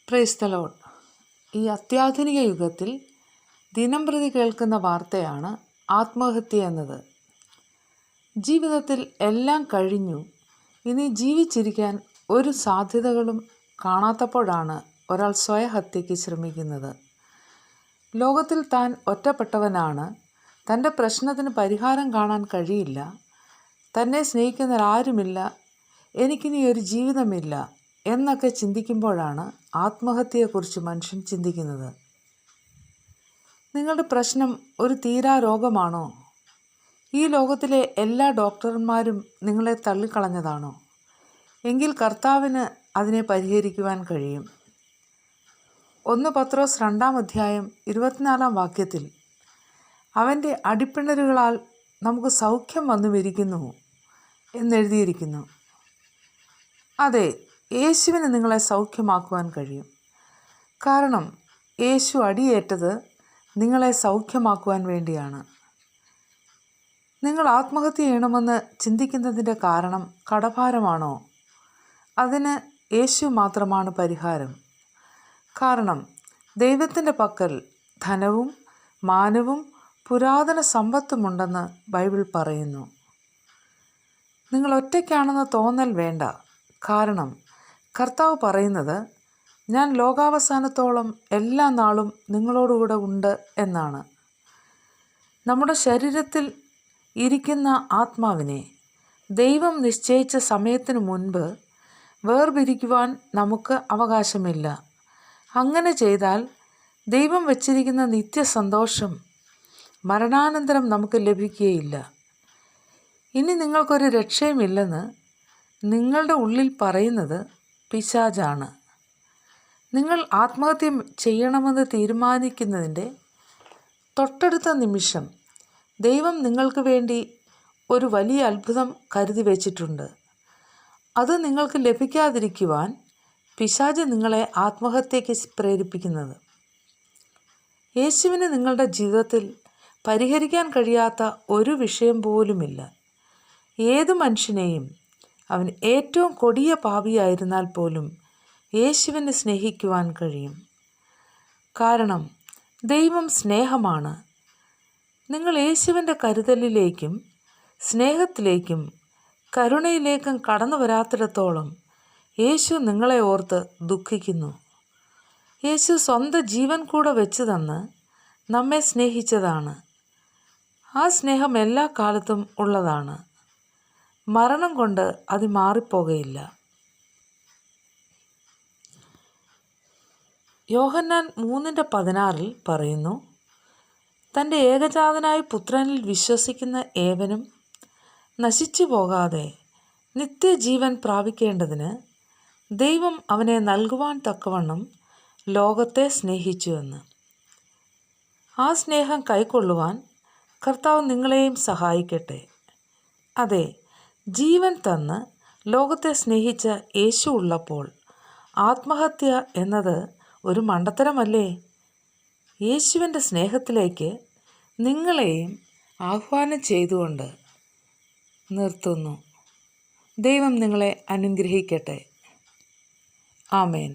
Praise the Lord. ഈ അത്യാധുനിക യുഗത്തിൽ ദിനംപ്രതി കേൾക്കുന്ന വാർത്തയാണ് ആത്മഹത്യ എന്നത്. ജീവിതത്തിൽ എല്ലാം കഴിഞ്ഞു, ഇനി ജീവിച്ചിരിക്കാൻ ഒരു സാധ്യതകളും കാണാത്തപ്പോഴാണ് ഒരാൾ സ്വയഹത്യയ്ക്ക് ശ്രമിക്കുന്നത്. ലോകത്തിൽ താൻ ഒറ്റപ്പെട്ടവനാണ്, തൻ്റെ പ്രശ്നത്തിന് പരിഹാരം കാണാൻ കഴിയില്ല, തന്നെ സ്നേഹിക്കുന്നവരാരുമില്ല, എനിക്കിനി ഒരു ജീവിതമില്ല എന്നൊക്കെ ചിന്തിക്കുമ്പോഴാണ് ആത്മഹത്യയെക്കുറിച്ച് മനുഷ്യൻ ചിന്തിക്കുന്നത്. നിങ്ങളുടെ പ്രശ്നം ഒരു തീരാ രോഗമാണോ? ഈ ലോകത്തിലെ എല്ലാ ഡോക്ടർമാരും നിങ്ങളെ തള്ളിക്കളഞ്ഞതാണോ? എങ്കിൽ കർത്താവിന് അതിനെ പരിഹരിക്കുവാൻ കഴിയും. 1 പത്രോസ് 2:24 അവൻ്റെ അടിപ്പിണരുകളാൽ നമുക്ക് സൗഖ്യം വന്നുമിരിക്കുന്നു എന്നെഴുതിയിരിക്കുന്നു. അതെ, യേശുവിന് നിങ്ങളെ സൗഖ്യമാക്കുവാൻ കഴിയും. കാരണം യേശു അടിയേറ്റത് നിങ്ങളെ സൗഖ്യമാക്കുവാൻ വേണ്ടിയാണ്. നിങ്ങൾ ആത്മഹത്യ ചെയ്യണമെന്ന് ചിന്തിക്കുന്നതിൻ്റെ കാരണം കടഭാരമാണോ? അതിന് യേശു മാത്രമാണ് പരിഹാരം. കാരണം ദൈവത്തിൻ്റെ പക്കൽ ധനവും മാനവും പുരാതന സമ്പത്തുമുണ്ടെന്ന് ബൈബിൾ പറയുന്നു. നിങ്ങൾ ഒറ്റയ്ക്കാണെന്ന് തോന്നൽ വേണ്ട. കാരണം കർത്താവ് പറയുന്നത്, ഞാൻ ലോകാവസാനത്തോളം എല്ലാ നാളും നിങ്ങളോടുകൂടെ ഉണ്ട് എന്നാണ്. നമ്മുടെ ശരീരത്തിൽ ഇരിക്കുന്ന ആത്മാവിനെ ദൈവം നിശ്ചയിച്ച സമയത്തിന് മുൻപ് വേർപിരിക്കുവാൻ നമുക്ക് അവകാശമില്ല. അങ്ങനെ ചെയ്താൽ ദൈവം വച്ചിരിക്കുന്ന നിത്യസന്തോഷം മരണാനന്തരം നമുക്ക് ലഭിക്കുകയില്ല. ഇനി നിങ്ങൾക്കൊരു രക്ഷയുമില്ലെന്ന് നിങ്ങളുടെ ഉള്ളിൽ പറയുന്നത് പിശാചാണ്. നിങ്ങൾ ആത്മഹത്യ ചെയ്യണമെന്ന് തീരുമാനിക്കുന്നതിൻ്റെ തൊട്ടടുത്ത നിമിഷം ദൈവം നിങ്ങൾക്ക് വേണ്ടി ഒരു വലിയ അത്ഭുതം കരുതി വച്ചിട്ടുണ്ട്. അത് നിങ്ങൾക്ക് ലഭിക്കാതിരിക്കുവാൻ പിശാച് നിങ്ങളെ ആത്മഹത്യയ്ക്ക് പ്രേരിപ്പിക്കുന്നത്. യേശുവിന് നിങ്ങളുടെ ജീവിതത്തിൽ പരിഹരിക്കാൻ കഴിയാത്ത ഒരു വിഷയം പോലുമില്ല. ഏതു മനുഷ്യനെയും, അവൻ ഏറ്റവും കൊടിയ പാപിയായിരുന്നാൽ പോലും യേശുവിനെ സ്നേഹിക്കുവാൻ കഴിയും. കാരണം ദൈവം സ്നേഹമാണ്. നിങ്ങൾ യേശുവിൻ്റെ കരുതലിലേക്കും സ്നേഹത്തിലേക്കും കരുണയിലേക്കും കടന്നു വരാത്തിടത്തോളം യേശു നിങ്ങളെ ഓർത്ത് ദുഃഖിക്കുന്നു. യേശു സ്വന്തം ജീവൻ കൂടെ വെച്ച് തന്ന് നമ്മെ സ്നേഹിച്ചതാണ്. ആ സ്നേഹം എല്ലാ കാലത്തും ഉള്ളതാണ്. മരണം കൊണ്ട് അത് മാറിപ്പോകയില്ല. യോഹന്നാൻ 3:16 പറയുന്നു, തൻ്റെ ഏകജാതനായ പുത്രനിൽ വിശ്വസിക്കുന്ന ഏവനും നശിച്ചു പോകാതെ നിത്യജീവൻ പ്രാപിക്കേണ്ടതിന് ദൈവം അവനെ നൽകുവാൻ തക്കവണ്ണം ലോകത്തെ സ്നേഹിച്ചുവെന്ന്. ആ സ്നേഹം കൈക്കൊള്ളുവാൻ കർത്താവ് നിങ്ങളെയും സഹായിക്കട്ടെ. അതെ, ജീവൻ തന്ന് ലോകത്തെ സ്നേഹിച്ച യേശു ഉള്ളപ്പോൾ ആത്മഹത്യ എന്നത് ഒരു മണ്ടത്തരമല്ലേ? യേശുവിൻ്റെ സ്നേഹത്തിലേക്ക് നിങ്ങളെയും ആഹ്വാനം ചെയ്തുകൊണ്ട് നിർത്തുന്നു. ദൈവം നിങ്ങളെ അനുഗ്രഹിക്കട്ടെ. ആമേൻ.